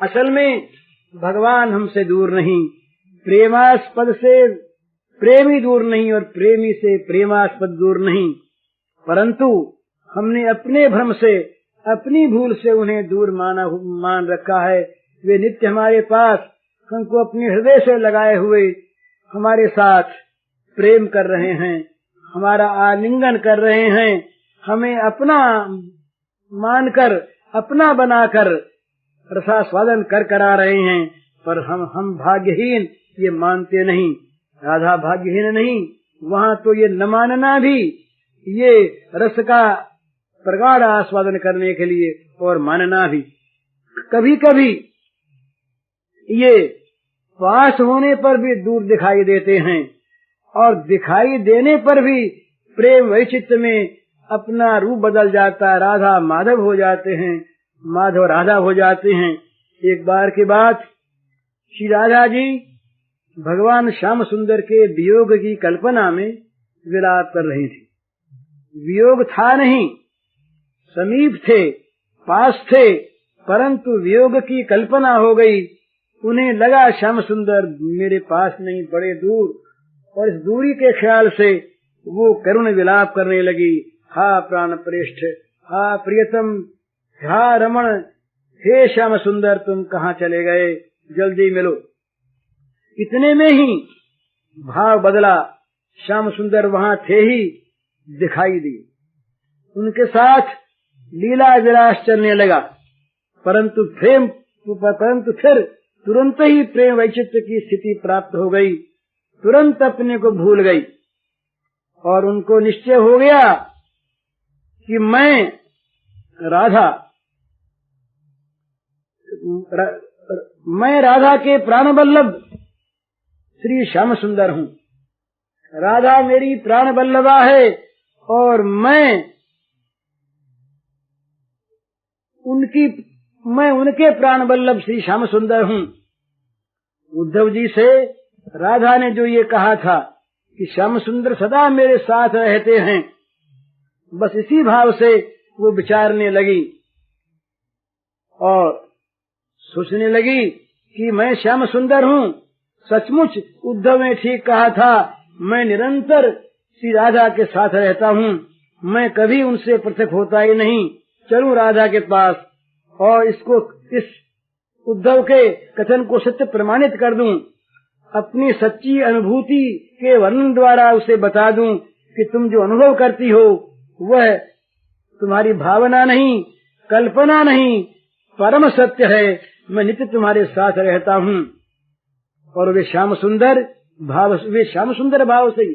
असल में भगवान हमसे दूर नहीं, प्रेमास्पद से प्रेमी दूर नहीं और प्रेमी से प्रेमास्पद दूर नहीं, परंतु हमने अपने भ्रम से, अपनी भूल से उन्हें दूर मान रखा है। वे नित्य हमारे पास हमको अपने हृदय से लगाए हुए हमारे साथ प्रेम कर रहे हैं, हमारा आलिंगन कर रहे हैं, हमें अपना मानकर, अपना बनाकर रसास्वादन कर करा रहे हैं। पर हम भाग्यहीन ये मानते नहीं। राधा भाग्यहीन नहीं, वहाँ तो ये न मानना भी, ये रस का प्रगाढ़ आस्वादन करने के लिए, और मानना भी। कभी कभी ये पास होने पर भी दूर दिखाई देते हैं, और दिखाई देने पर भी प्रेम वैचित्र में अपना रूप बदल जाता है। राधा माधव हो जाते हैं, माधव राधा हो जाते हैं। एक बार की बात, श्री राधा जी भगवान श्याम सुंदर के वियोग की कल्पना में विलाप कर रही थी। वियोग था नहीं, समीप थे, पास थे, परंतु वियोग की कल्पना हो गई। उन्हें लगा श्याम सुंदर मेरे पास नहीं, बड़े दूर, और इस दूरी के ख्याल से वो करुण विलाप करने लगी। हा प्राण प्रेष्ठ, हा प्रियतम, हा रमण, हे श्याम सुंदर तुम कहाँ चले गए, जल्दी मिलो। इतने में ही भाव बदला, श्याम सुंदर वहाँ थे ही दिखाई दिए। उनके साथ लीला विलास चलने लगा, परंतु फिर तुरंत ही प्रेम वैचित्र की स्थिति प्राप्त हो गई। तुरंत अपने को भूल गई और उनको निश्चय हो गया कि मैं राधा के प्राण वल्लभ श्री श्याम सुंदर हूँ। राधा मेरी प्राण वल्लभा है और मैं उनके प्राण वल्लभ श्री श्याम सुंदर हूँ। उद्धव जी से राधा ने जो ये कहा था कि श्याम सुंदर सदा मेरे साथ रहते हैं, बस इसी भाव से वो विचारने लगी और सोचने लगी कि मैं श्याम सुंदर हूँ। सचमुच उद्धव ने ठीक कहा था, मैं निरंतर श्री राधा के साथ रहता हूँ, मैं कभी उनसे पृथक होता ही नहीं। चलूं राधा के पास और इस उद्धव के कथन को सत्य प्रमाणित कर दूं, अपनी सच्ची अनुभूति के वर्णन द्वारा उसे बता दूं कि तुम जो अनुभव करती हो वह तुम्हारी भावना नहीं, कल्पना नहीं, परम सत्य है। मैं नित्य तुम्हारे साथ रहता हूँ। और वे श्याम सुंदर भाव से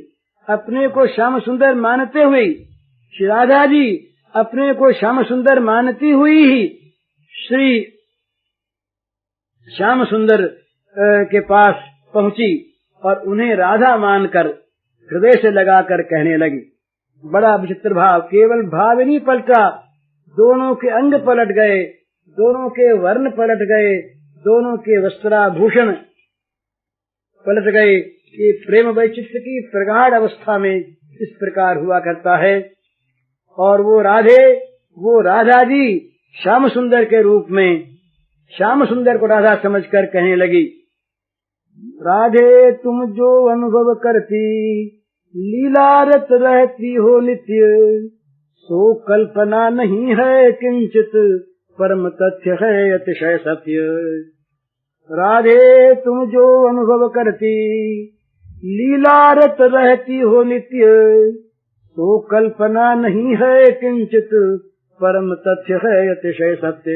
अपने को श्याम सुंदर मानते हुए, श्री राधा जी अपने को श्याम सुंदर मानती हुई ही श्री श्याम सुंदर के पास पहुंची और उन्हें राधा मानकर हृदय से लगाकर कहने लगी। बड़ा विचित्र भाव, केवल भाव नहीं पलटा, दोनों के अंग पलट गए, दोनों के वर्ण पलट गए, दोनों के वस्त्राभूषण पलट गए। ये प्रेम वैचित्र की प्रगाढ़ अवस्था में इस प्रकार हुआ करता है। और वो राधा जी श्याम सुंदर के रूप में श्याम सुंदर को राधा समझकर कहने लगी, राधे तुम जो अनुभव करती, लीलारत रहती हो नित्य, सो कल्पना नहीं है किंचित, परम तथ्य है अतिशय सत्य। राधे तुम जो अनुभव करती, लीलारत रहती हो नित्य, तो कल्पना नहीं है किंचित, परम तथ्य है अतिशय सत्य।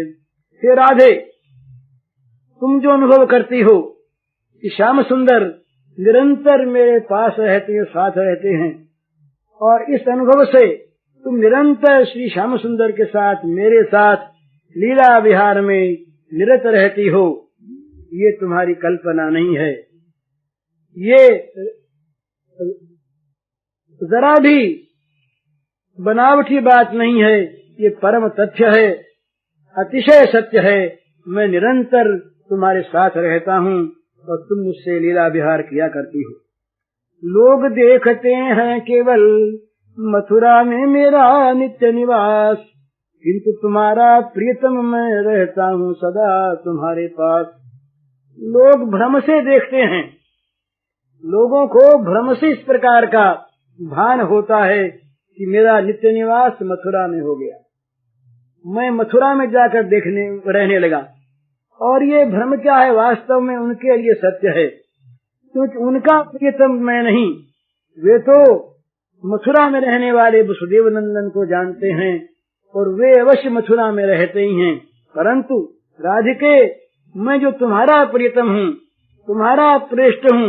हे राधे, तुम जो अनुभव करती हो कि श्याम सुंदर निरंतर मेरे पास रहते हैं, साथ रहते हैं, और इस अनुभव से तुम निरंतर श्री श्याम सुंदर के साथ, मेरे साथ लीला विहार में निरत रहती हो, ये तुम्हारी कल्पना नहीं है, ये जरा भी बनावटी बात नहीं है, ये परम तथ्य है, अतिशय सत्य है। मैं निरंतर तुम्हारे साथ रहता हूँ और तुम मुझसे लीला विहार किया करती हो। लोग देखते हैं केवल मथुरा में मेरा नित्य निवास, किंतु तुम्हारा प्रियतम मैं रहता हूँ सदा तुम्हारे पास। लोग भ्रम से देखते हैं, लोगों को भ्रम से इस प्रकार का भान होता है कि मेरा नित्य निवास मथुरा में हो गया, मैं मथुरा में जाकर रहने लगा। और ये भ्रम क्या है, वास्तव में उनके लिए सत्य है, क्योंकि उनका प्रियतम मैं नहीं। वे तो मथुरा में रहने वाले वसुदेव नंदन को जानते हैं और वे अवश्य मथुरा में रहते ही हैं। परंतु राधिके, मैं जो तुम्हारा प्रियतम हूँ, तुम्हारा श्रेष्ठ हूँ,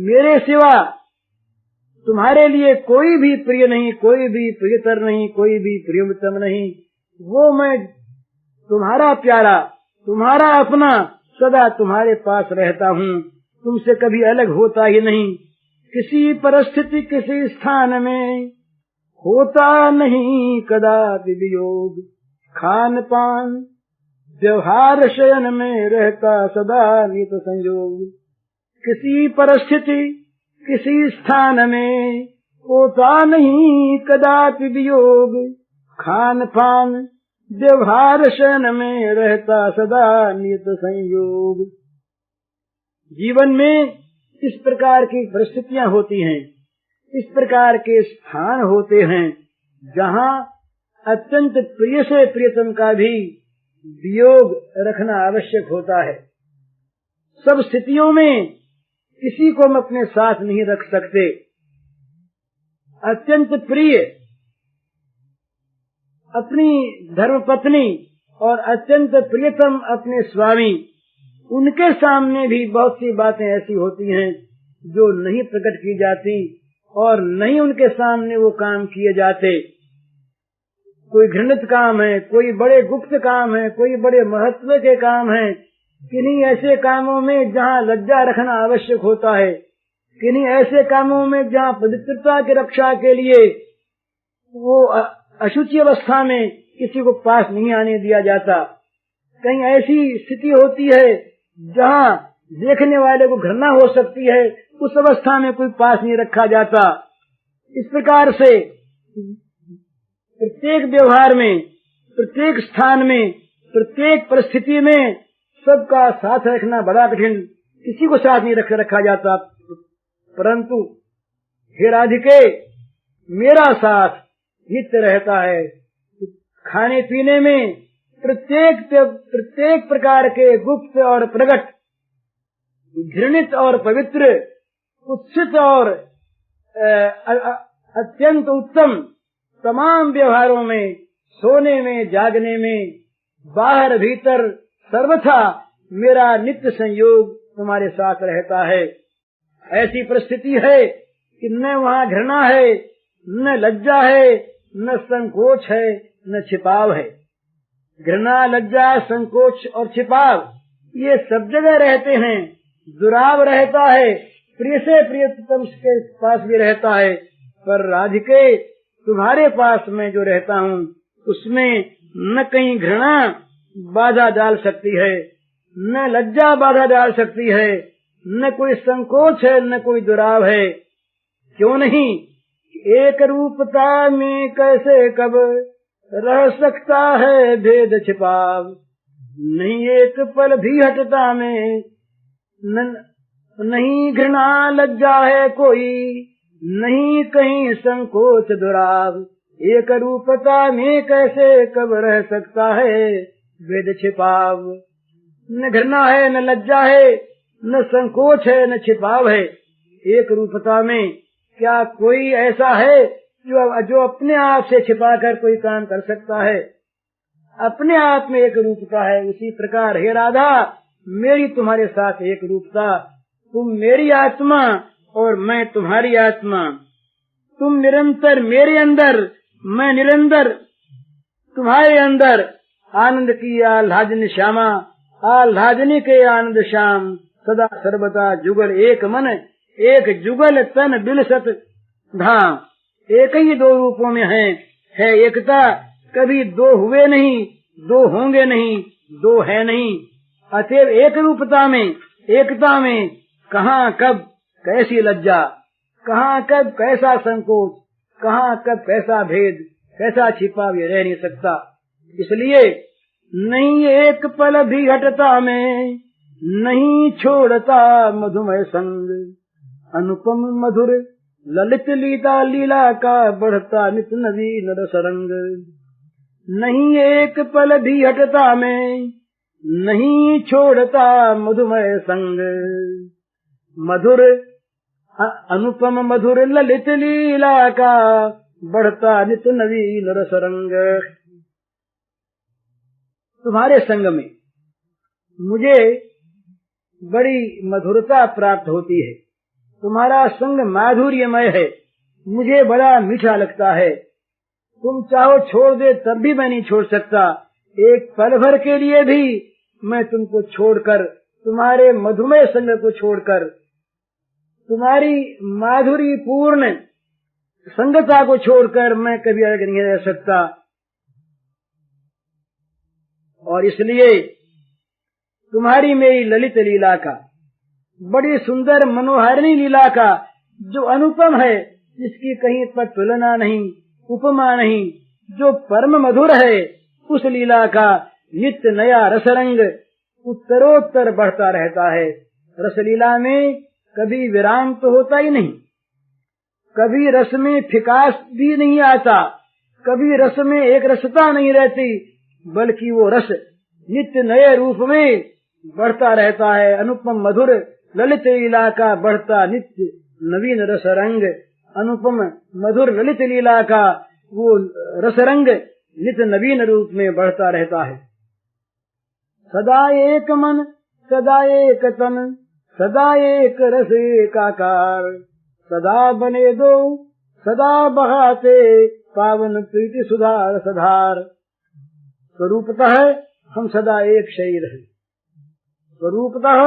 मेरे सिवा तुम्हारे लिए कोई भी प्रिय नहीं, कोई भी प्रियतर नहीं, कोई भी प्रियतम नहीं। वो मैं तुम्हारा प्यारा, तुम्हारा अपना, सदा तुम्हारे पास रहता हूँ, तुमसे कभी अलग होता ही नहीं। किसी परिस्थिति किसी स्थान में होता नहीं कदापि वियोग, खान पान व्यवहार शयन में रहता सदा नित संयोग। किसी परिस्थिति किसी स्थान में होता नहीं कदापि वियोग, खान पान व्यवहार शयन में रहता सदा नित संयोग। जीवन में इस प्रकार की परिस्थितियां होती हैं, इस प्रकार के स्थान होते हैं जहाँ अत्यंत प्रिय से प्रियतम का भी वियोग रखना आवश्यक होता है। सब स्थितियों में किसी को हम अपने साथ नहीं रख सकते। अत्यंत प्रिय अपनी धर्मपत्नी और अत्यंत प्रियतम अपने स्वामी, उनके सामने भी बहुत सी बातें ऐसी होती हैं जो नहीं प्रकट की जाती और नहीं उनके सामने वो काम किए जाते। कोई घृणित काम है, कोई बड़े गुप्त काम है, कोई बड़े महत्व के काम है। किन्हीं ऐसे कामों में जहाँ लज्जा रखना आवश्यक होता है, किन्हीं ऐसे कामों में जहाँ पवित्रता की रक्षा के लिए वो अशुचि अवस्था में किसी को पास नहीं आने दिया जाता। कहीं ऐसी स्थिति होती है जहाँ देखने वाले को घृणा हो सकती है, उस अवस्था में कोई पास नहीं रखा जाता। इस प्रकार से प्रत्येक व्यवहार में, प्रत्येक स्थान में, प्रत्येक परिस्थिति में सबका साथ रखना बड़ा कठिन, किसी को साथ नहीं रखा जाता। परंतु हे राधिके, मेरा साथ नित्य रहता है। खाने पीने में प्रत्येक प्रकार के गुप्त और प्रकट, घृणित और पवित्र, उत्सित और अत्यंत उत्तम तमाम व्यवहारों में, सोने में, जागने में, बाहर भीतर सर्वथा मेरा नित्य संयोग तुम्हारे साथ रहता है। ऐसी परिस्थिति है कि न वहाँ घृणा है, न लज्जा है, न संकोच है, न छिपाव है। घृणा, लज्जा, संकोच और छिपाव ये सब जगह रहते हैं। दुराव रहता है, प्रिय से प्रियतम के पास भी रहता है, पर राधिके तुम्हारे पास मैं जो रहता हूँ उसमें न कहीं घृणा बाधा डाल सकती है, न लज्जा बाधा डाल सकती है, न कोई संकोच है, न कोई दुराव है। क्यों नहीं? एक रूपता में कैसे कब रह सकता है भेद छिपाव, नहीं एक पल भी हटता में नहीं घृणा लज्जा है कोई, नहीं कहीं संकोच दुराव। एक रूपता में कैसे कब रह सकता है भेद छिपाव। न घृणा है, न लज्जा है, न संकोच है, न छिपाव है। एक रूपता में क्या कोई ऐसा है जो अपने आप से छिपाकर कोई काम कर सकता है? अपने आप में एक रूपता है। उसी प्रकार हे राधा, मेरी तुम्हारे साथ एक रूपता, तुम मेरी आत्मा और मैं तुम्हारी आत्मा। तुम निरंतर मेरे अंदर, मैं निरंतर तुम्हारे अंदर। आनंद की आह्लादनी श्यामा, आह्लादनी के आनंद श्याम, सदा सर्वदा जुगल एक मन, एक जुगल तन बिलसत धाम। एक ही दो रूपों में है एकता, कभी दो हुए नहीं, दो होंगे नहीं, दो है नहीं। अतएव एक रूपता में, एकता में कहाँ कब कैसी लज्जा, कहाँ कब कैसा संकोच, कहाँ कब कैसा भेद, कैसा छिपा ये रह नहीं सकता। इसलिए नहीं एक पल भी हटता मैं, नहीं छोड़ता मधुमय संग, अनुपम मधुर ललित लीला लीला का बढ़ता नित नवीन रसरंग। नहीं एक पल भी हटता मैं, नहीं छोड़ता मधुमय संग, मधुर अनुपम मधुर ललित लीला का बढ़ता नित नवीन रसरंग। तुम्हारे संग में मुझे बड़ी मधुरता प्राप्त होती है। तुम्हारा संग माधुर्यमय है, मुझे बड़ा मीठा लगता है। तुम चाहो छोड़ दे तब भी मैं नहीं छोड़ सकता। एक पल भर के लिए भी मैं तुमको छोड़कर, तुम्हारे मधुमय संग को छोड़कर, तुम्हारी माधुरी पूर्ण संगता को छोड़कर मैं कभी अलग नहीं रह सकता। और इसलिए तुम्हारी मेरी ललित लीला का, बड़ी सुंदर मनोहारिणी लीला का, जो अनुपम है, जिसकी कहीं पर तुलना नहीं, उपमा नहीं, जो परम मधुर है, उस लीला का नित्य नया रसरंग उत्तरोत्तर बढ़ता रहता है। रसलीला में कभी विराम तो होता ही नहीं, कभी रस में फिकास भी नहीं आता, कभी रस में एक रसता नहीं रहती, बल्कि वो रस नित्य नए रूप में बढ़ता रहता है। अनुपम मधुर ललित लीला का बढ़ता नित्य नवीन रसरंग, अनुपम मधुर ललित लीला का वो रसरंग नित्य नवीन रूप में बढ़ता रहता है। सदा एक मन, सदा एक तन, सदा एक रस एकाकार, सदा बने दो, सदा बहाते पावन प्रीति सुधार सधार। स्वरूपतः हम सदा एक शरीर हैं, स्वरूपतः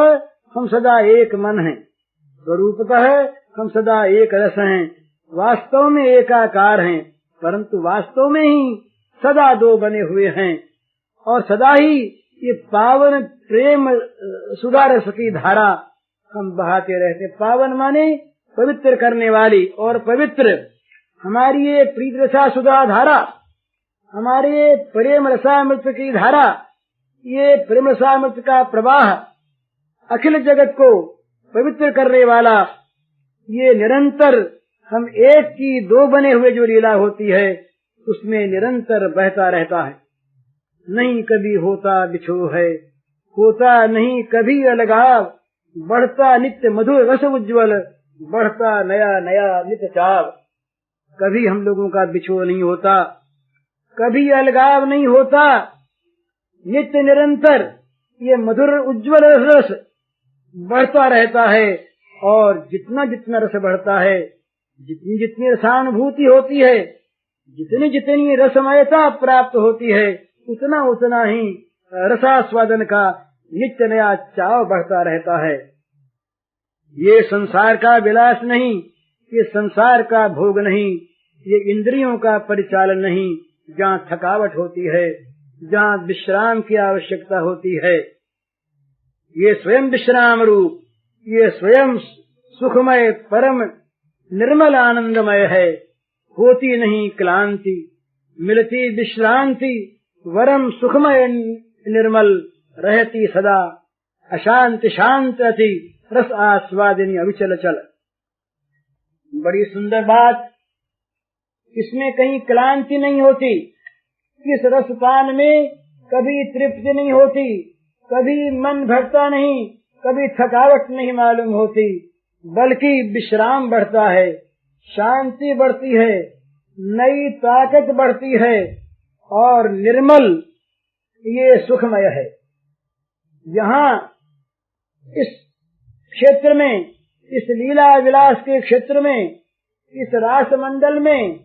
हम सदा एक मन हैं, स्वरूपतः हम सदा एक रस हैं, वास्तव में एकाकार हैं, परंतु वास्तव में ही सदा दो बने हुए हैं। और सदा ही ये पावन प्रेम सुधा रस की धारा हम बहाते रहते। पावन माने पवित्र करने वाली, और पवित्र हमारी ये प्रीत रसा सुधा धारा, हमारे प्रेम रसामृत की धारा, ये प्रेम रसामृत का प्रवाह अखिल जगत को पवित्र करने वाला, ये निरंतर हम एक की दो बने हुए जो लीला होती है उसमें निरंतर बहता रहता है। नहीं कभी होता बिछो है, होता नहीं कभी अलगाव, बढ़ता नित्य मधुर रस उज्ज्वल, बढ़ता नया नया नित्य चाव। कभी हम लोगों का बिछो नहीं होता, कभी अलगाव नहीं होता, नित्य निरंतर ये मधुर उज्ज्वल रस बढ़ता रहता है। और जितना जितना रस बढ़ता है, जितनी जितनी रसानुभूति होती है, जितनी जितनी रसमयता प्राप्त होती है, उतना उतना ही रसास्वादन का नित्य नया चाव बढ़ता रहता है। ये संसार का विलास नहीं, ये संसार का भोग नहीं, ये इंद्रियों का परिचालन नहीं, जहाँ थकावट होती है, जहाँ विश्राम की आवश्यकता होती है। ये स्वयं विश्राम रूप, ये स्वयं सुखमय परम निर्मल आनंदमय है। होती नहीं क्लांति, मिलती विश्रांति, वरम सुखमय निर्मल, रहती सदा अशांति शांत अति, रस आस्वादिनी अविचल चल। बड़ी सुंदर बात, इसमें कहीं क्लांति नहीं होती, इस रसपान में कभी तृप्ति नहीं होती, कभी मन भरता नहीं, कभी थकावट नहीं मालूम होती, बल्कि विश्राम बढ़ता है, शांति बढ़ती है, नई ताकत बढ़ती है, और निर्मल ये सुखमय है। यहाँ इस क्षेत्र में, इस लीला विलास के क्षेत्र में, इस रास मंडल में,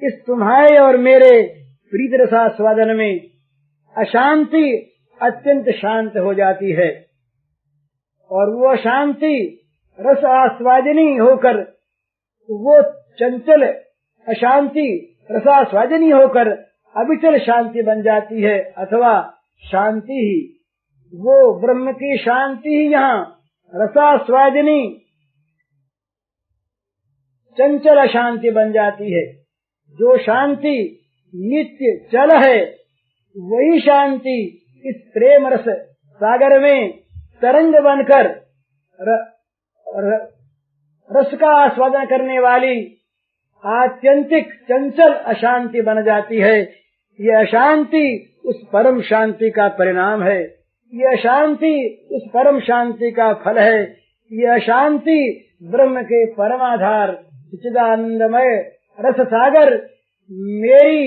इस तुम्हारे और मेरे प्रीत रसास्वादन में अशांति अत्यंत शांत हो जाती है, और वो शांति रस आस्वादिनी होकर, वो चंचल अशांति रसास्वादिनी होकर अविचल शांति बन जाती है। अथवा शांति ही, वो ब्रह्म की शांति ही यहाँ रसास्वादिनी चंचल शांति बन जाती है। जो शांति नित्य चल है, वही शांति इस प्रेम रस सागर में तरंग बनकर रस का आस्वादन करने वाली आत्यंतिक चंचल अशांति बन जाती है। यह अशांति उस परम शांति का परिणाम है, यह अशांति उस परम शांति का फल है। यह अशांति ब्रह्म के परमाधार सच्चिदानंदमय रस सागर मेरी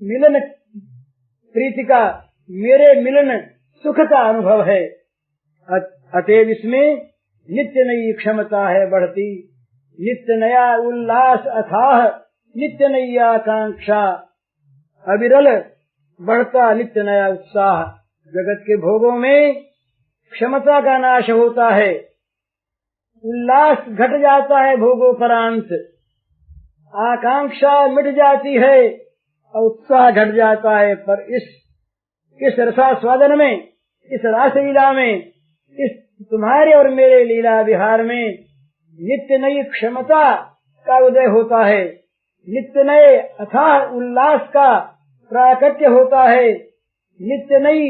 मिलन प्रीति का, मेरे मिलन सुख का अनुभव है। अतएव इसमें नित्य नई क्षमता है बढ़ती, नित्य नया उल्लास अथाह, नित्य नई आकांक्षा अविरल बढ़ता, नित्य नया उत्साह। जगत के भोगों में क्षमता का नाश होता है, उल्लास घट जाता है भोगोपरांत, आकांक्षा मिट जाती है और उत्साह घट जाता है। पर इस रसास्वादन में, इस रासलीला में, इस तुम्हारे और मेरे लीला विहार में नित्य नई क्षमता का उदय होता है, नित्य नए अथाह उल्लास का प्राकट्य होता है, नित्य नई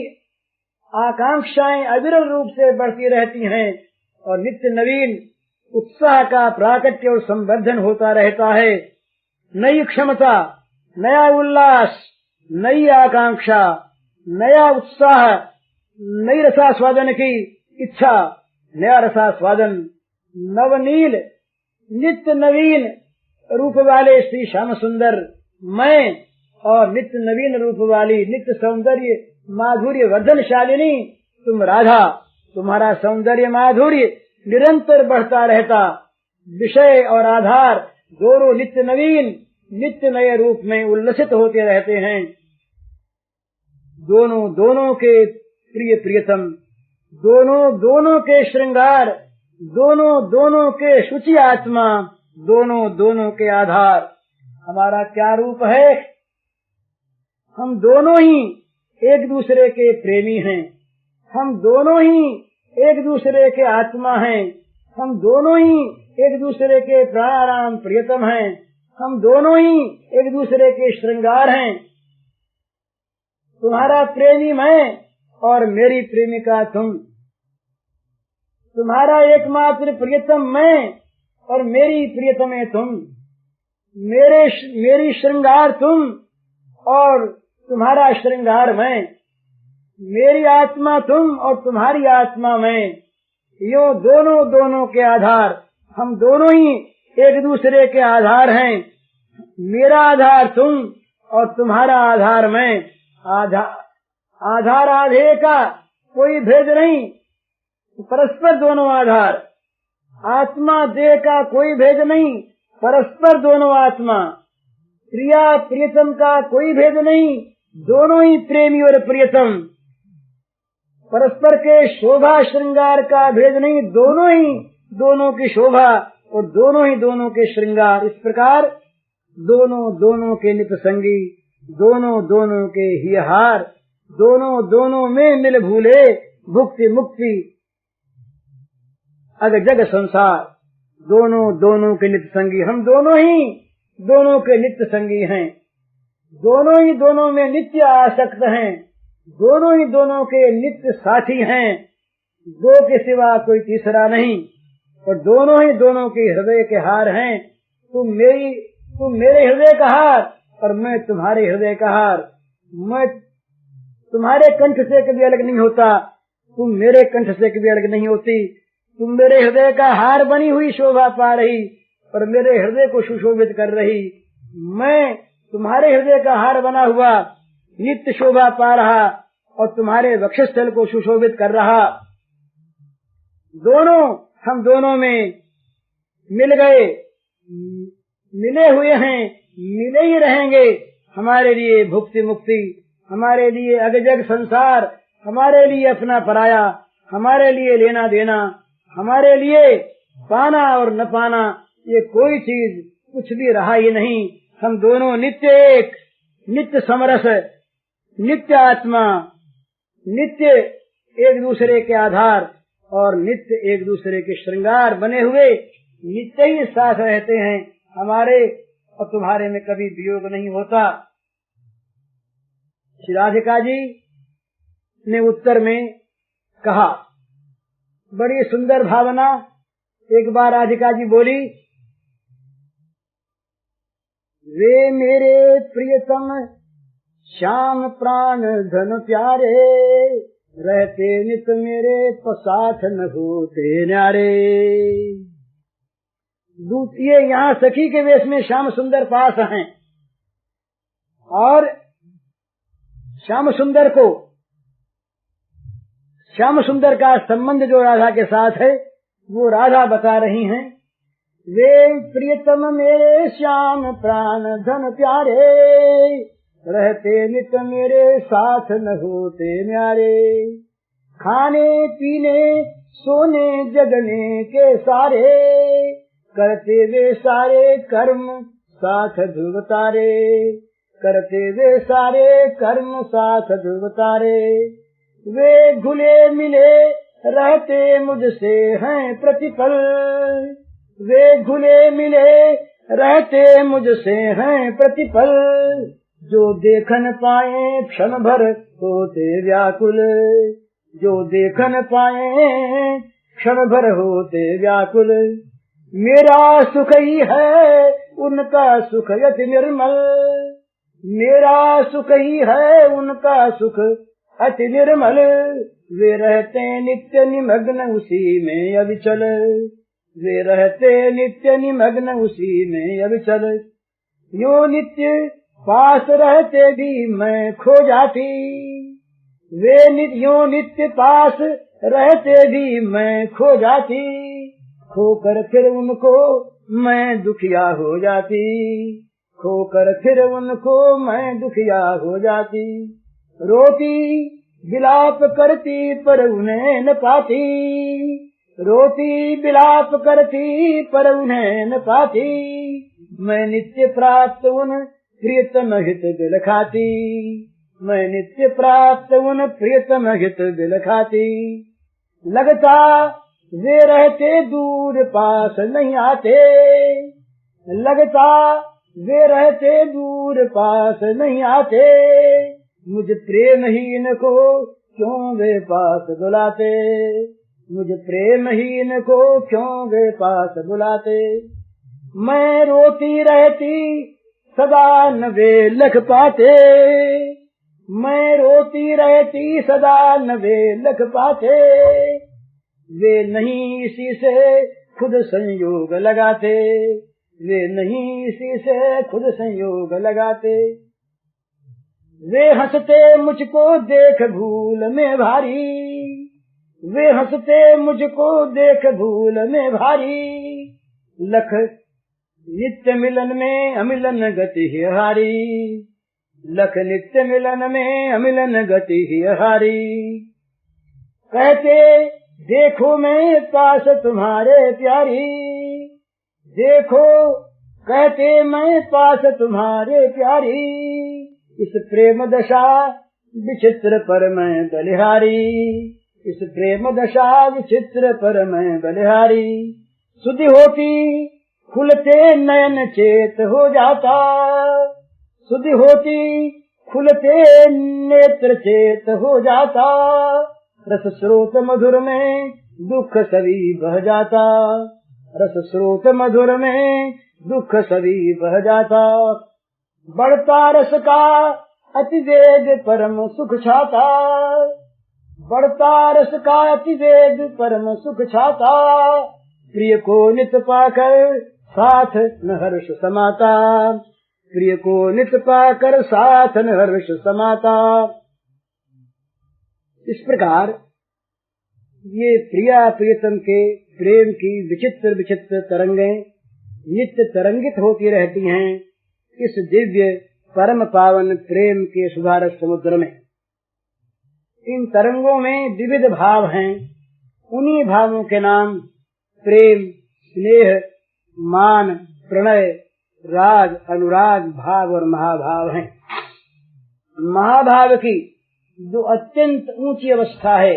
आकांक्षाएं अविरल रूप से बढ़ती रहती हैं और नित्य नवीन उत्साह का प्राकट्य और संवर्धन होता रहता है। नई क्षमता, नया उल्लास, नई आकांक्षा, नया उत्साह, नई रसास्वादन की इच्छा, नया रसास्वादन, नवनील नित्य नवीन रूप वाले श्री श्याम सुंदर मैं और नित्य नवीन रूप वाली नित्य सौंदर्य माधुर्य वर्धनशालिनी तुम राधा, तुम्हारा सौंदर्य माधुर्य निरंतर बढ़ता रहता। विषय और आधार दोनों नित्य नवीन, नित्य नए रूप में उल्लसित होते रहते हैं। दोनों के प्रिय प्रियतम, दोनों के श्रृंगार, दोनों के शुचि आत्मा, दोनों के आधार। हमारा क्या रूप है? हम दोनों ही एक दूसरे के प्रेमी हैं, हम दोनों ही एक दूसरे के आत्मा हैं, हम दोनों ही एक दूसरे के प्राणाराम प्रियतम हैं, हम दोनों ही एक दूसरे के श्रृंगार हैं। तुम्हारा प्रेमी मैं और मेरी प्रेमिका तुम, तुम्हारा एकमात्र प्रियतम मैं और मेरी प्रियतम है तुम, मेरी श्रृंगार तुम और तुम्हारा श्रृंगार मैं, मेरी आत्मा तुम और तुम्हारी आत्मा मैं। यो दोनों के आधार, हम दोनों ही एक दूसरे के आधार हैं। मेरा आधार तुम और तुम्हारा आधार मैं। आधार आधे का कोई भेद नहीं, परस्पर दोनों आधार। आत्मा देह का कोई भेद नहीं, परस्पर दोनों आत्मा। प्रिया प्रियतम का कोई भेद नहीं, दोनों ही प्रेमी और प्रियतम। परस्पर के शोभा श्रृंगार का भेद नहीं, दोनों की शोभा और दोनों के श्रृंगार। इस प्रकार दोनों के नित संगी, दोनों के हियहार, दोनों में मिल भूले भुक्ति मुक्ति अग जग संसार। दोनों के नित्य संगी, हम दोनों के नित्य संगी हैं। दोनों में नित्य आसक्त हैं, दोनों के नित्य साथी हैं। दो के सिवा कोई तीसरा नहीं और दोनों के हृदय के हार हैं। तुम मेरे हृदय का हार और मैं तुम्हारे हृदय का हार। मैं तुम्हारे कंठ से कभी अलग नहीं होता, तुम मेरे कंठ से कभी अलग नहीं होती। तुम मेरे हृदय का हार बनी हुई शोभा पा रही और मेरे हृदय को सुशोभित कर रही। मैं तुम्हारे हृदय का हार बना हुआ नित्य शोभा पा रहा और तुम्हारे वक्षस्थल को सुशोभित कर रहा। हम दोनों में मिल गए, मिले हुए हैं, मिले ही रहेंगे। हमारे लिए भुक्ति मुक्ति, हमारे लिए अगजग संसार, हमारे लिए अपना पराया, हमारे लिए लेना देना, हमारे लिए पाना और न पाना, ये कोई चीज कुछ भी रहा ही नहीं। हम दोनों नित्य एक, नित्य समरस, नित्य आत्मा, नित्य एक दूसरे के आधार और नित्य एक दूसरे के श्रृंगार बने हुए नित्य ही साथ रहते हैं। हमारे और तुम्हारे में कभी वियोग नहीं होता। श्री राधिका जी ने उत्तर में कहा, बड़ी सुंदर भावना। एक बार राधिका जी बोली, वे मेरे प्रियतम श्याम प्राण धन प्यारे, रहते नित मेरे साथ न होते न्यारे। दूसरे यहाँ सखी के वेश में श्याम सुंदर पास हैं और श्याम सुंदर का संबंध जो राधा के साथ है वो राधा बता रही हैं। वे प्रियतम मेरे श्याम प्राण धन प्यारे, रहते नित मेरे साथ न होते न्यारे। खाने पीने सोने जगने के सारे, करते वे सारे कर्म साथ ध्रुव तारे, करते वे सारे कर्म साथ ध्रुव तारे। वे घुले मिले रहते मुझसे हैं प्रतिपल, वे घुले मिले रहते मुझसे हैं प्रतिपल। जो देखन पाए क्षण भर होते व्याकुल, जो देखन पाए क्षण भर होते व्याकुल। मेरा सुख ही है उनका सुख अति निर्मल, मेरा सुख ही है उनका सुख अति निर्मल। वे रहते नित्य निमग्न उसी में अविचल, वे रहते नित्य निमग्न उसी में अविचल। यो नित्य पास रहते भी मैं खो जाती, वे यो नित्य पास रहते भी मैं खो जाती। खोकर फिर उनको मैं दुखिया हो जाती, खोकर फिर उनको मैं दुखिया हो जाती। रोती विलाप करती पर उन्हें न पाती, रोती विलाप करती पर उन्हें न पाती। मैं नित्य प्राप्त उन प्रियतम हित दिल खाती, मैं नित्य प्राप्त उन प्रियतम हित दिल खाती। लगता वे रहते दूर पास नहीं आते, लगता वे रहते दूर पास नहीं आते। मुझ प्रेमहीन को क्यों वे पास बुलाते, मुझ प्रेमहीन को क्यों वे पास बुलाते। मैं रोती रहती सदा न वे लख पाते, मैं रोती रहती सदा न वे लख पाते। वे नहीं इसी से खुद संयोग लगाते, वे नहीं इसी से खुद संयोग लगाते। वे हंसते मुझको देख भूल में भारी, वे हंसते मुझको देख भूल में भारी। लख नित्य मिलन में अमिलन गति ही हारी, लख नित्य मिलन में अमिलन गति ही हारी। कहते देखो मैं पास तुम्हारे प्यारी, देखो कहते मैं पास तुम्हारे प्यारी। इस प्रेम दशा विचित्र पर मैं बलिहारी, इस प्रेम दशा विचित्र पर मैं बलिहारी। सुधि होती खुलते नयन चेत हो जाता, सुधि होती खुलते नेत्र चेत हो जाता। रस स्रोत मधुर में दुख सभी बह जाता, रस स्रोत मधुर में दुख सभी बह जाता। बढ़ता रस का अतिवेग परम सुख छाता, बढ़ता रस का अतिवेग परम सुख छाता। प्रिय को नित पाकर साथ न हर्ष समाता, प्रिय को नित पाकर साथ न हर्ष समाता। इस प्रकार ये प्रिया प्रियतम के प्रेम की विचित्र विचित्र तरंगें नित्य तरंगित होती रहती हैं इस दिव्य परम पावन प्रेम के सुधारक समुद्र में। इन तरंगों में विविध भाव हैं, उन्हीं भावों के नाम प्रेम, स्नेह, मान, प्रणय, राग, अनुराग, भाव और महाभाव हैं। महाभाव की जो अत्यंत ऊंची अवस्था है,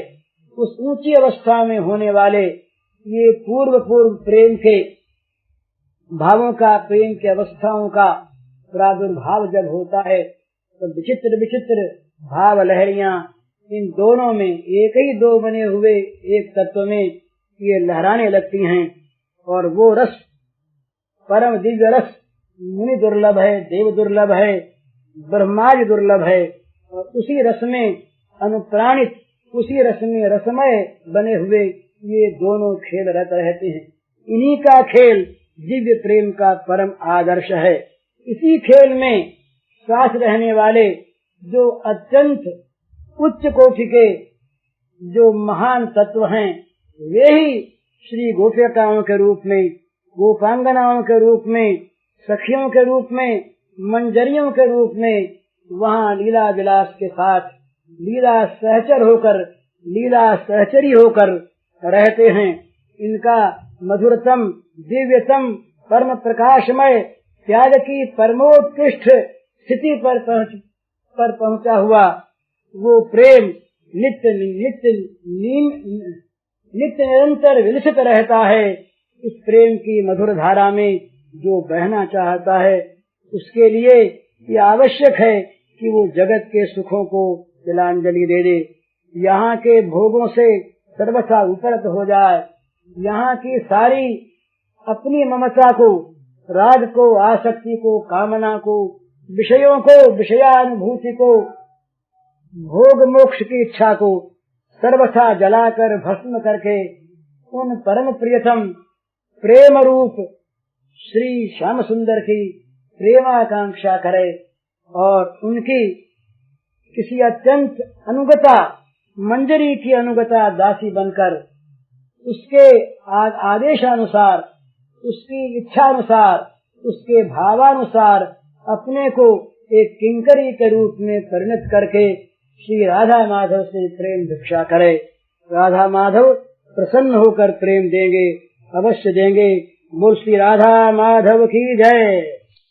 उस ऊंची अवस्था में होने वाले ये पूर्व प्रेम के भावों का, प्रेम की अवस्थाओं का प्रादुर्भाव जब होता है तो विचित्र विचित्र भाव लहरियां इन दोनों में, एक ही दो बने हुए एक तत्व में ये लहराने लगती हैं। और वो रस परम दिव्य रस मुनि दुर्लभ है, देव दुर्लभ है, ब्रह्मादि दुर्लभ है। और उसी रस में अनुप्राणित, उसी रस में रसमय बने हुए ये दोनों खेल रहते हैं। इन्हीं का खेल दिव्य प्रेम का परम आदर्श है। इसी खेल में साथ रहने वाले जो अत्यंत उच्च कोटि के जो महान तत्व हैं, वे ही श्री गोपिकाओं के रूप में, गोपांगनाओं के रूप में, सखियों के रूप में, मंजरियों के रूप में वहाँ लीला विलास के साथ लीला सहचर होकर, लीला सहचरी होकर रहते हैं। इनका मधुरतम, दिव्यतम, परम प्रकाशमय, त्याग की परमोत्कृष्ट स्थिति पर पहुंचा हुआ वो प्रेम नित्य निरंतर विलसित रहता है। इस प्रेम की मधुर धारा में जो बहना चाहता है उसके लिए ये आवश्यक है कि वो जगत के सुखों को तिलांजलि दे दे, यहाँ के भोगों से सर्वथा उपरत हो जाए, यहाँ की सारी अपनी ममता को, राग को, आसक्ति को, कामना को, विषयों को, विषयानुभूति को, भोग मोक्ष की इच्छा को सर्वथा जलाकर भस्म करके उन परम प्रियतम प्रेम रूप श्री श्याम सुंदर की प्रेमाकांक्षा करे और उनकी किसी अत्यंत अनुगता, मंजरी की अनुगता दासी बनकर उसके आदेशानुसार, उसकी इच्छानुसार, उसके भावानुसार अपने को एक किंकरी के रूप में परिणत करके श्री राधा माधव से प्रेम भिक्षा करे। राधा माधव प्रसन्न होकर प्रेम देंगे, अवश्य देंगे। बोल श्री राधा माधव की जय।